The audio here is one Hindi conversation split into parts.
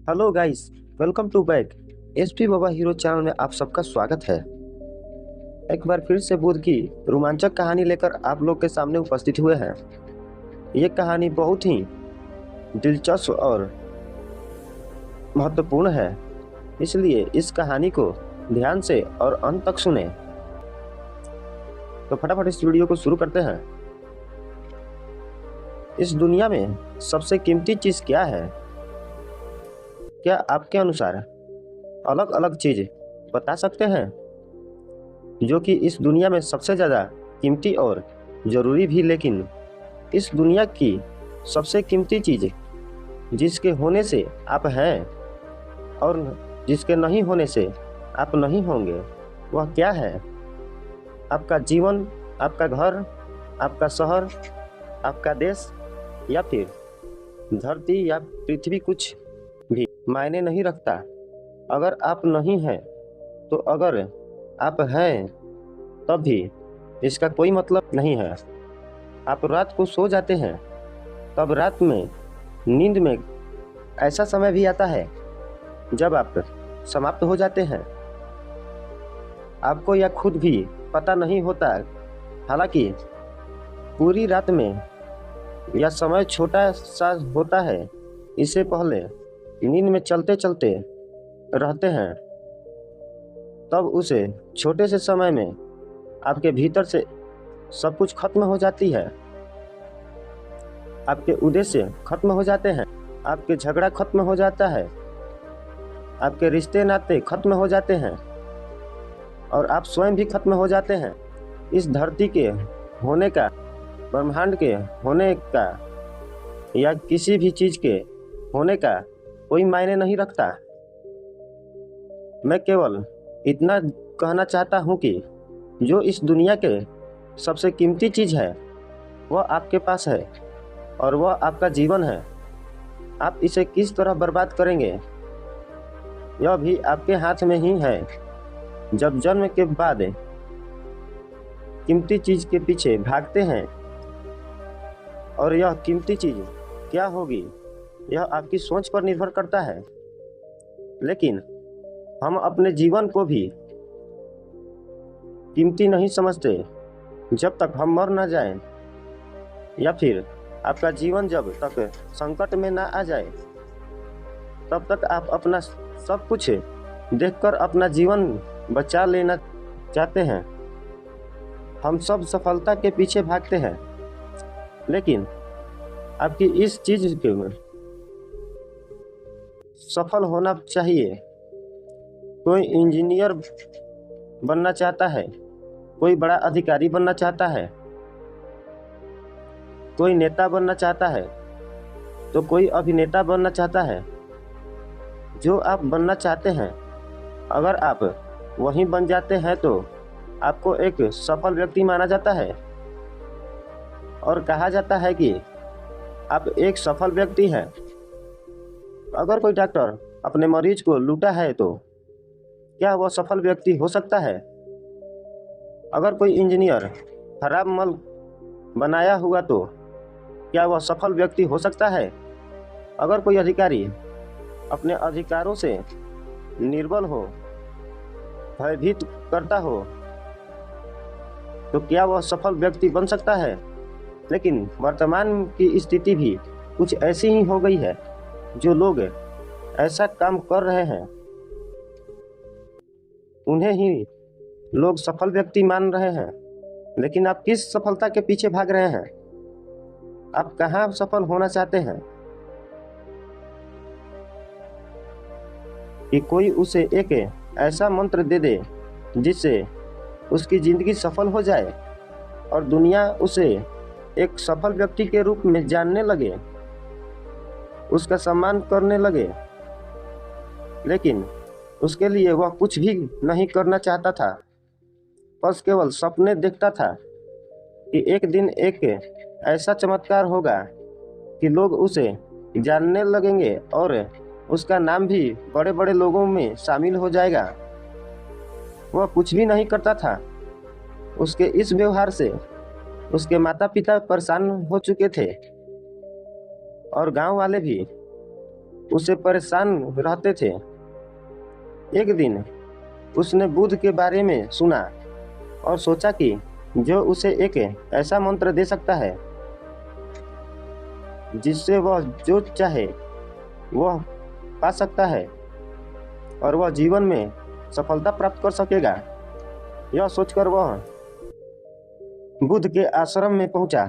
Hello guys, welcome to back. SP Baba hero channel में आप सबका स्वागत है। एक बार फिर से बुद्ध की रोमांचक कहानी लेकर आप लोग के सामने उपस्थित हुए हैं। ये कहानी बहुत ही दिलचस्प और महत्वपूर्ण है, इसलिए इस कहानी को ध्यान से और अंत तक सुने। तो फटाफट इस वीडियो को शुरू करते हैं। इस दुनिया में सबसे कीमती चीज क्या है? क्या आपके अनुसार अलग अलग चीज बता सकते हैं जो कि इस दुनिया में सबसे ज़्यादा कीमती और ज़रूरी भी, लेकिन इस दुनिया की सबसे कीमती चीज़ जिसके होने से आप हैं और जिसके नहीं होने से आप नहीं होंगे, वह क्या है? आपका जीवन, आपका घर, आपका शहर, आपका देश या फिर धरती या पृथ्वी कुछ भी मायने नहीं रखता। अगर आप नहीं हैं तो अगर आप हैं तब भी इसका कोई मतलब नहीं है। आप रात को सो जाते हैं, तब रात में नींद में ऐसा समय भी आता है जब आप समाप्त हो जाते हैं। आपको यह खुद भी पता नहीं होता। हालांकि पूरी रात में यह समय छोटा सा होता है। इससे पहले नींद में चलते चलते रहते हैं, तब उसे छोटे से समय में आपके भीतर से सब कुछ खत्म हो जाती है। आपके उद्देश्य खत्म हो जाते हैं, आपके झगड़ा खत्म हो जाता है, आपके रिश्ते नाते खत्म हो जाते हैं और आप स्वयं भी खत्म हो जाते हैं। इस धरती के होने का, ब्रह्मांड के होने का या किसी भी चीज के होने का कोई मायने नहीं रखता। मैं केवल इतना कहना चाहता हूँ कि जो इस दुनिया के सबसे कीमती चीज है वह आपके पास है और वह आपका जीवन है। आप इसे किस तरह बर्बाद करेंगे यह भी आपके हाथ में ही है। जब जन्म के बाद कीमती चीज के पीछे भागते हैं और यह कीमती चीज क्या होगी यह आपकी सोच पर निर्भर करता है, लेकिन हम अपने जीवन को भी कीमती नहीं समझते। जब तक हम मर ना जाएं या फिर आपका जीवन जब तक संकट में ना आ जाए, तब तक आप अपना सब कुछ देखकर अपना जीवन बचा लेना चाहते हैं। हम सब सफलता के पीछे भागते हैं, लेकिन आपकी इस चीज के सफल होना चाहिए। कोई इंजीनियर बनना चाहता है, कोई बड़ा अधिकारी बनना चाहता है, कोई नेता बनना चाहता है, तो कोई अभिनेता बनना चाहता है। जो आप बनना चाहते हैं, अगर आप वही बन जाते हैं तो आपको एक सफल व्यक्ति माना जाता है और कहा जाता है कि आप एक सफल व्यक्ति हैं। अगर कोई डॉक्टर अपने मरीज को लूटा है तो क्या वह सफल व्यक्ति हो सकता है? अगर कोई इंजीनियर खराब माल बनाया हुआ तो क्या वह सफल व्यक्ति हो सकता है? अगर कोई अधिकारी अपने अधिकारों से निर्बल हो, भयभीत करता हो, तो क्या वह सफल व्यक्ति बन सकता है? लेकिन वर्तमान की स्थिति भी कुछ ऐसी ही हो गई है। जो लोग ऐसा काम कर रहे हैं उन्हें ही लोग सफल व्यक्ति मान रहे हैं। लेकिन आप किस सफलता के पीछे भाग रहे हैं? आप कहाँ सफल होना चाहते हैं? कि कोई उसे एक ऐसा मंत्र दे दे जिससे उसकी जिंदगी सफल हो जाए और दुनिया उसे एक सफल व्यक्ति के रूप में जानने लगे, उसका सम्मान करने लगे। लेकिन उसके लिए वह कुछ भी नहीं करना चाहता था, बस केवल सपने देखता था कि एक दिन एक ऐसा चमत्कार होगा कि लोग उसे जानने लगेंगे और उसका नाम भी बड़े बड़े लोगों में शामिल हो जाएगा। वह कुछ भी नहीं करता था। उसके इस व्यवहार से उसके माता पिता परेशान हो चुके थे और गांव वाले भी। उसे परेशान रहते थे। एक दिन उसने बुद्ध के बारे में सुना और सोचा कि जो उसे एक ऐसा मंत्र दे सकता है जिससे वह जो चाहे वह पा सकता है और वह जीवन में सफलता प्राप्त कर सकेगा। यह सोचकर वह बुद्ध के आश्रम में पहुंचा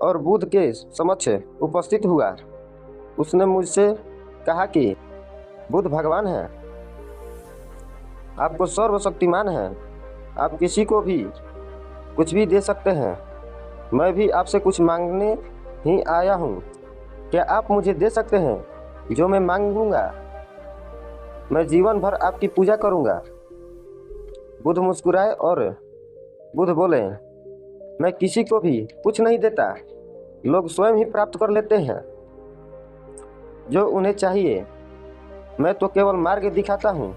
और बुद्ध के समक्ष उपस्थित हुआ। उसने मुझसे कहा कि बुद्ध भगवान है, आपको सर्वशक्तिमान है, आप किसी को भी कुछ भी दे सकते हैं। मैं भी आपसे कुछ मांगने ही आया हूँ। क्या आप मुझे दे सकते हैं जो मैं मांगूंगा? मैं जीवन भर आपकी पूजा करूंगा। बुद्ध मुस्कुराए और बुद्ध बोले, मैं किसी को भी कुछ नहीं देता, लोग स्वयं ही प्राप्त कर लेते हैं जो उन्हें चाहिए। मैं तो केवल मार्ग दिखाता हूँ,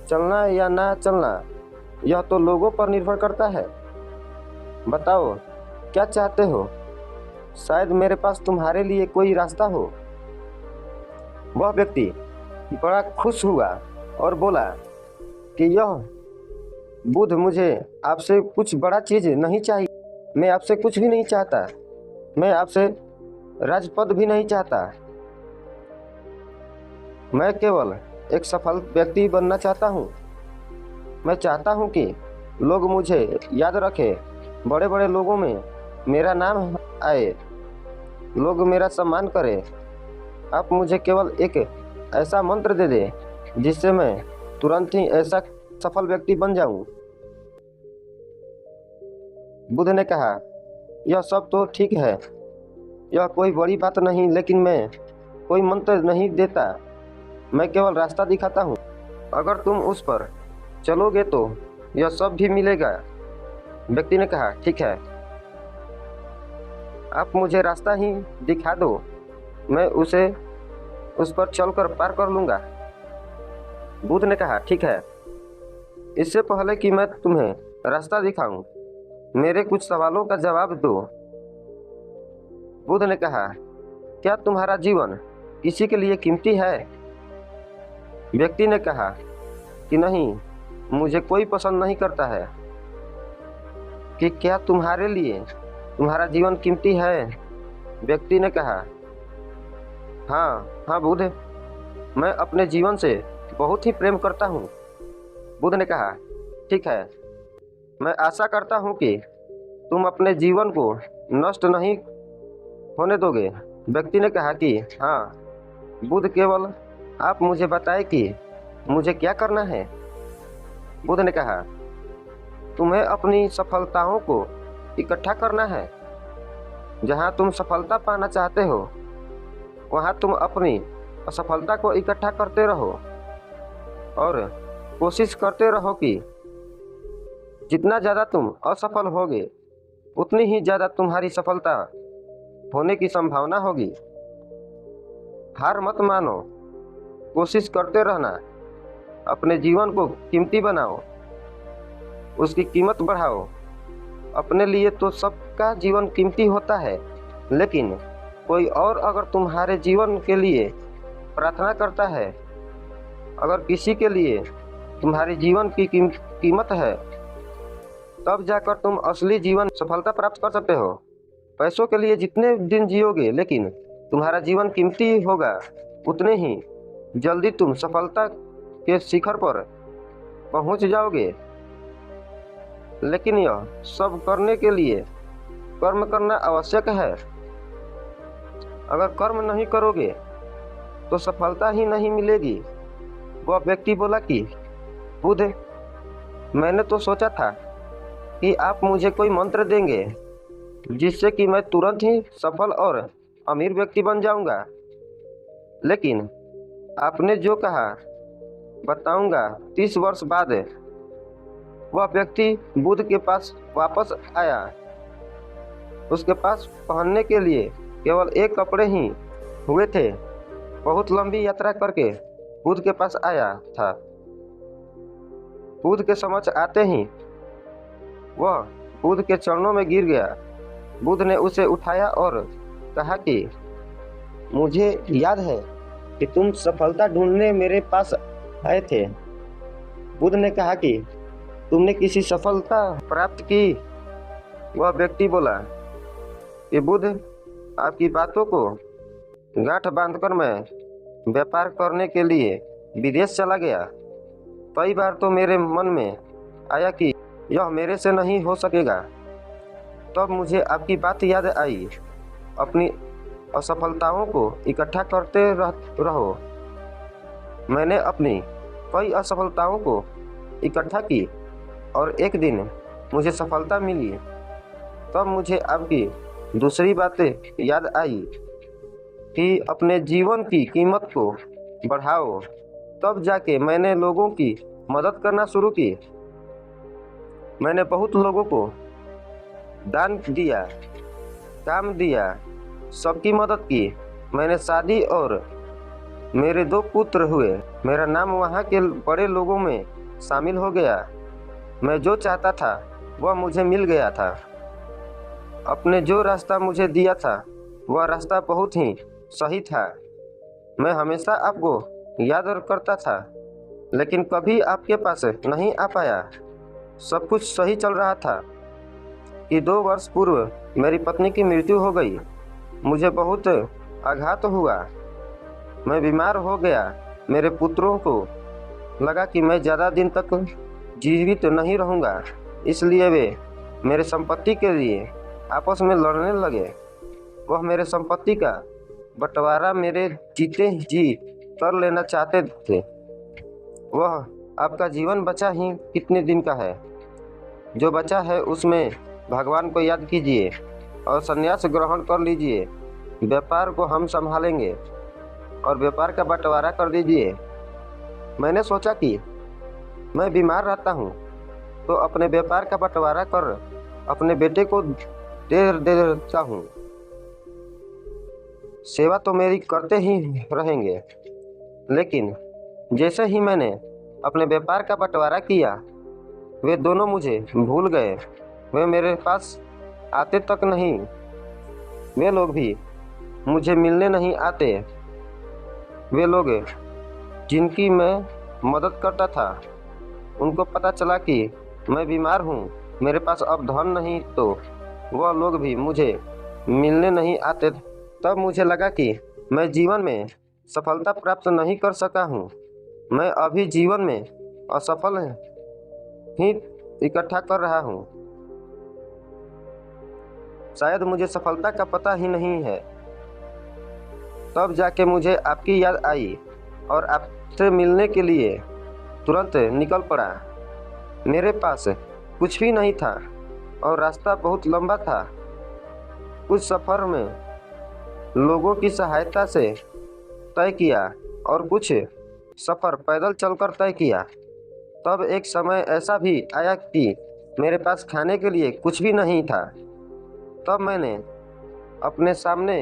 चलना या ना चलना यह तो लोगों पर निर्भर करता है। बताओ क्या चाहते हो, शायद मेरे पास तुम्हारे लिए कोई रास्ता हो। वह व्यक्ति बड़ा खुश हुआ और बोला कि यह बुद्ध, मुझे आपसे कुछ बड़ा चीज नहीं चाहिए, मैं आपसे कुछ भी नहीं चाहता, मैं आपसे राजपद भी नहीं चाहता, मैं केवल एक सफल व्यक्ति बनना चाहता हूँ। मैं चाहता हूँ कि लोग मुझे याद रखें, बड़े बड़े लोगों में मेरा नाम आए, लोग मेरा सम्मान करें। आप मुझे केवल एक ऐसा मंत्र दे दे जिससे मैं तुरंत ही ऐसा सफल व्यक्ति बन जाऊं। बुद्ध ने कहा, यह सब तो ठीक है, यह कोई बड़ी बात नहीं, लेकिन मैं कोई मंत्र नहीं देता, मैं केवल रास्ता दिखाता हूँ। अगर तुम उस पर चलोगे तो यह सब भी मिलेगा। व्यक्ति ने कहा, ठीक है, आप मुझे रास्ता ही दिखा दो, मैं उसे उस पर चलकर पार कर लूँगा। बुद्ध ने कहा, ठीक है, इससे पहले कि मैं तुम्हें रास्ता दिखाऊं, मेरे कुछ सवालों का जवाब दो। बुद्ध ने कहा, क्या तुम्हारा जीवन किसी के लिए कीमती है? व्यक्ति ने कहा कि नहीं, मुझे कोई पसंद नहीं करता है। कि क्या तुम्हारे लिए तुम्हारा जीवन कीमती है? व्यक्ति ने कहा, हाँ बुद्ध, मैं अपने जीवन से बहुत ही प्रेम करता हूँ। बुद्ध ने कहा, ठीक है, मैं आशा करता हूँ कि तुम अपने जीवन को नष्ट नहीं होने दोगे। व्यक्ति ने कहा कि हाँ बुद्ध, केवल आप मुझे बताएं कि मुझे क्या करना है। बुद्ध ने कहा, तुम्हें अपनी सफलताओं को इकट्ठा करना है। जहाँ तुम सफलता पाना चाहते हो वहाँ तुम अपनी असफलता को इकट्ठा करते रहो और कोशिश करते रहो कि जितना ज़्यादा तुम असफल होगे उतनी ही ज़्यादा तुम्हारी सफलता होने की संभावना होगी। हार मत मानो, कोशिश करते रहना, अपने जीवन को कीमती बनाओ, उसकी कीमत बढ़ाओ। अपने लिए तो सबका जीवन कीमती होता है, लेकिन कोई और अगर तुम्हारे जीवन के लिए प्रार्थना करता है, अगर किसी के लिए तुम्हारे जीवन की कीमत है, तब जाकर तुम असली जीवन सफलता प्राप्त कर सकते हो। पैसों के लिए जितने दिन जियोगे, लेकिन तुम्हारा जीवन कीमती होगा, उतने ही जल्दी तुम सफलता के शिखर पर पहुंच जाओगे। लेकिन यह सब करने के लिए कर्म करना आवश्यक है। अगर कर्म नहीं करोगे तो सफलता ही नहीं मिलेगी। वह व्यक्ति बोला कि बुद्ध, मैंने तो सोचा था कि आप मुझे कोई मंत्र देंगे जिससे कि मैं तुरंत ही सफल और अमीर व्यक्ति बन जाऊंगा, लेकिन आपने जो कहा बताऊंगा 30 वर्ष बाद। वह व्यक्ति बुद्ध के पास वापस आया। उसके पास पहनने के लिए केवल एक कपड़े ही हुए थे। बहुत लंबी यात्रा करके बुद्ध के पास आया था। बुद्ध के समक्ष आते ही वह बुद्ध के चरणों में गिर गया। बुद्ध ने उसे उठाया और कहा कि मुझे याद है कि तुम सफलता ढूंढने मेरे पास आए थे। बुद्ध ने कहा कि तुमने किसी सफलता प्राप्त की। वह व्यक्ति बोला कि बुद्ध, आपकी बातों को गांठ बांधकर मैं व्यापार करने के लिए विदेश चला गया। कई बार तो मेरे मन में आया कि यह मेरे से नहीं हो सकेगा। तब मुझे आपकी बात याद आई, अपनी असफलताओं को इकट्ठा करते रहो। मैंने अपनी कई असफलताओं को इकट्ठा की और एक दिन मुझे सफलता मिली। तब मुझे आपकी दूसरी बातें याद आई कि अपने जीवन की कीमत को बढ़ाओ। तब जाके मैंने लोगों की मदद करना शुरू की। मैंने बहुत लोगों को दान दिया, काम दिया, सबकी मदद की। मैंने शादी और मेरे 2 पुत्र हुए। मेरा नाम वहाँ के बड़े लोगों में शामिल हो गया। मैं जो चाहता था वह मुझे मिल गया था। अपने जो रास्ता मुझे दिया था वह रास्ता बहुत ही सही था। मैं हमेशा आपको याद करता था, लेकिन कभी आपके पास नहीं आ पाया। सब कुछ सही चल रहा था कि 2 वर्ष पूर्व मेरी पत्नी की मृत्यु हो गई। मुझे बहुत आघात हुआ। मैं बीमार हो गया। मेरे पुत्रों को लगा कि मैं ज़्यादा दिन तक जीवित नहीं रहूँगा, इसलिए वे मेरे संपत्ति के लिए आपस में लड़ने लगे। वह मेरे संपत्ति का बंटवारा मेरे जीते जी कर लेना चाहते थे। वह आपका जीवन बचा ही कितने दिन का है। जो बचा है उसमें भगवान को याद कीजिए और संन्यास ग्रहण कर लीजिए। व्यापार को हम संभालेंगे और व्यापार का बंटवारा कर दीजिए। मैंने सोचा कि मैं बीमार रहता हूँ तो अपने व्यापार का बंटवारा कर अपने बेटे को दे देता हूँ। सेवा तो मेरी करते ही रहेंगे। लेकिन जैसे ही मैंने अपने व्यापार का बंटवारा किया, वे दोनों मुझे भूल गए। वे मेरे पास आते तक नहीं। वे लोग भी मुझे मिलने नहीं आते। वे लोग जिनकी मैं मदद करता था, उनको पता चला कि मैं बीमार हूँ, मेरे पास अब धन नहीं, तो वह लोग भी मुझे मिलने नहीं आते। तब मुझे लगा कि मैं जीवन में सफलता प्राप्त नहीं कर सका हूँ। मैं अभी जीवन में असफल ही इकट्ठा कर रहा हूँ। शायद मुझे सफलता का पता ही नहीं है। तब जाके मुझे आपकी याद आई और आपसे मिलने के लिए तुरंत निकल पड़ा। मेरे पास कुछ भी नहीं था और रास्ता बहुत लंबा था। कुछ सफ़र में लोगों की सहायता से तय किया और कुछ सफ़र पैदल चलकर तय किया। तब एक समय ऐसा भी आया कि मेरे पास खाने के लिए कुछ भी नहीं था। तब मैंने अपने सामने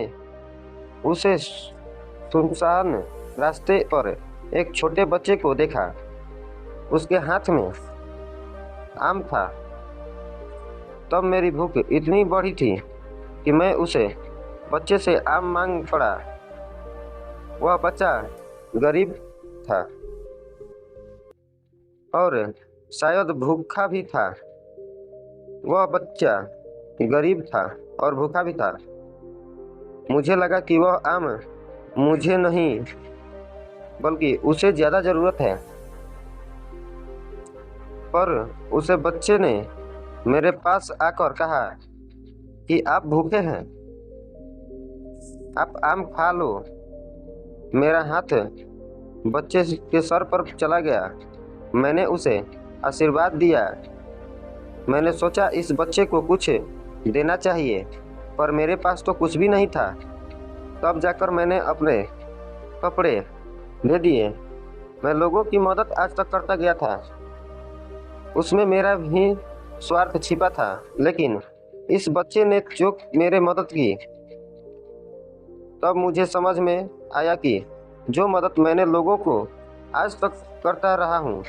उसे सुनसान रास्ते पर एक छोटे बच्चे को देखा। उसके हाथ में आम था। तब मेरी भूख इतनी बढ़ी थी कि मैं उसे बच्चे से आम मांग पड़ा। वह बच्चा गरीब था और शायद भूखा भी था। वह बच्चा गरीब था और भूखा भी था। मुझे लगा कि वह आम मुझे नहीं बल्कि उसे ज़्यादा ज़रूरत है। पर उसे बच्चे ने मेरे पास आकर कहा कि आप भूखे हैं, आप आम खा लो। मेरा हाथ बच्चे के सर पर चला गया। मैंने उसे आशीर्वाद दिया। मैंने सोचा इस बच्चे को कुछ देना चाहिए, पर मेरे पास तो कुछ भी नहीं था। तब जाकर मैंने अपने कपड़े दे दिए। मैं लोगों की मदद आज तक करता गया था। उसमें मेरा भी स्वार्थ छिपा था, लेकिन इस बच्चे ने जो मेरे मदद की, तब मुझे समझ में आया कि जो मदद मैंने लोगों को आज तक करता रहा हूँ,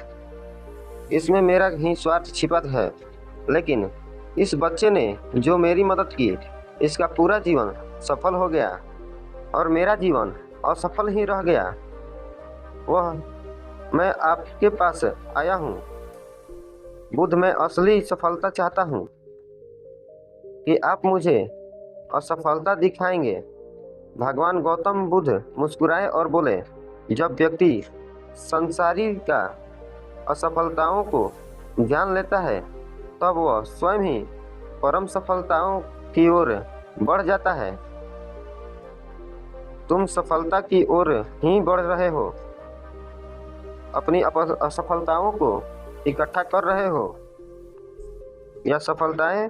इसमें मेरा ही स्वार्थ छिपा है। लेकिन इस बच्चे ने जो मेरी मदद की, इसका पूरा जीवन सफल हो गया। और मेरा जीवन असफल ही रह गया, वह मैं आपके पास आया हूँ। बुद्ध, मैं असली सफलता चाहता हूँ कि आप मुझे असफलता दिखाएंगे। भगवान गौतम बुद्ध मुस्कुराए और बोले, जब व्यक्ति संसारी का असफलताओं को जान लेता है तब वह स्वयं ही परम सफलताओं की ओर बढ़ जाता है। तुम सफलता की ओर ही बढ़ रहे हो, अपनी असफलताओं को इकट्ठा कर रहे हो। यह सफलताएं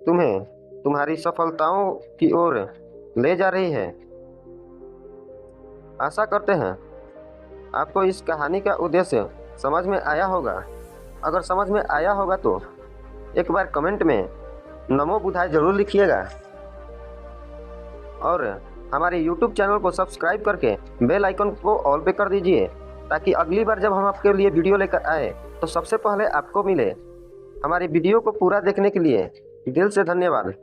तुम्हें तुम्हारी सफलताओं की ओर ले जा रही है। आशा करते हैं आपको इस कहानी का उद्देश्य समझ में आया होगा। अगर समझ में आया होगा तो एक बार कमेंट में नमो बुद्धाय जरूर लिखिएगा और हमारे YouTube चैनल को सब्सक्राइब करके बेल आइकन को ऑल पे कर दीजिए, ताकि अगली बार जब हम आपके लिए वीडियो लेकर आए तो सबसे पहले आपको मिले। हमारी वीडियो को पूरा देखने के लिए दिल से धन्यवाद।